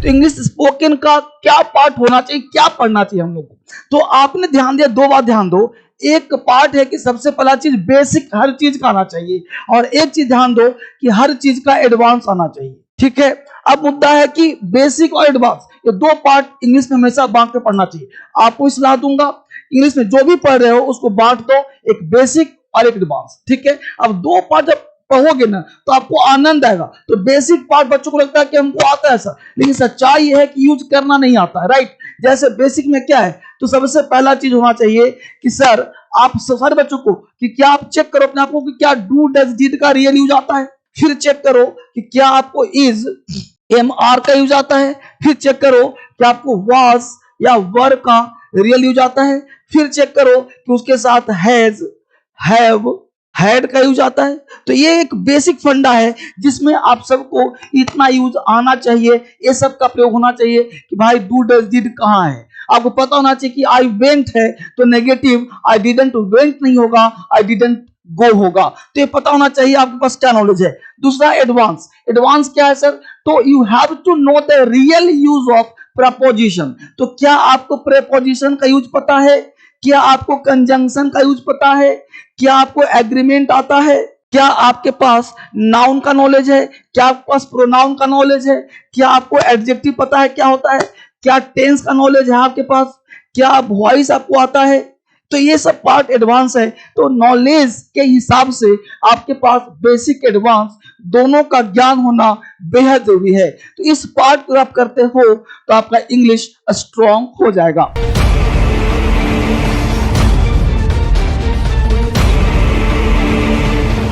तो English spoken का क्या पार्ट होना चाहिए, क्या पढ़ना चाहिए हम लोग को। तो आपने ध्यान दिया, दो बात ध्यान दो। एक पार्ट है कि सबसे पहला चीज बेसिक हर चीज का आना चाहिए, और एक चीज ध्यान दो कि हर चीज का एडवांस आना चाहिए। ठीक है, अब मुद्दा है कि बेसिक और एडवांस, ये दो पार्ट इंग्लिश में हमेशा बांट के पढ़ना चाहिए। आपको सलाह दूंगा, इंग्लिश में जो भी पढ़ रहे हो उसको बांट दो, एक बेसिक और एक एडवांस। ठीक है, अब दो पार्ट जब पढ़ोगे ना तो आपको आनंद आएगा। तो बेसिक पार्ट बच्चों को लगता है कि हमको आता है सर, लेकिन सच्चाई है कि यूज करना नहीं आता है। राइट, जैसे बेसिक में क्या है, तो सबसे पहला चीज होना चाहिए कि सर आप सारे बच्चों को कि क्या आप चेक करो अपने आप को कि क्या डू डज डिड का रियल यूज आता है। फिर चेक करो कि क्या आपको इज एम आर का यूज आता है। फिर चेक करो कि आपको वाज या वर का रियल यूज आता है। फिर चेक करो कि उसके साथ हैज, हैव, हैड का यूज आता है। तो ये एक बेसिक फंडा है जिसमें आप सबको इतना यूज आना चाहिए, ये सब का प्रयोग होना चाहिए कि भाई डू डज डिड कहां है। आपको पता होना चाहिए कि आई वेंट है तो नेगेटिव आई डिडंट वेंट नहीं होगा, आई डिडंट गो होगा। तो ये पता होना चाहिए आपके पास क्या नॉलेज है। दूसरा एडवांस, एडवांस क्या है सर, तो you have to know the real use of preposition. तो क्या आपको प्रेपोजिशन का यूज पता है, क्या आपको कंजंक्शन का यूज पता है, क्या आपको एग्रीमेंट आता है, क्या आपके पास नाउन का नॉलेज है, क्या आपके पास प्रोनाउन का नॉलेज है, क्या आपको एडजेक्टिव पता है क्या होता है, क्या टेंस का नॉलेज है आपके पास, क्या वॉइस आपको आता है। तो ये सब पार्ट एडवांस है। तो नॉलेज के हिसाब से आपके पास बेसिक एडवांस दोनों का ज्ञान होना बेहद जरूरी है। तो इस पार्ट को आप करते हो तो आपका इंग्लिश स्ट्रांग हो जाएगा।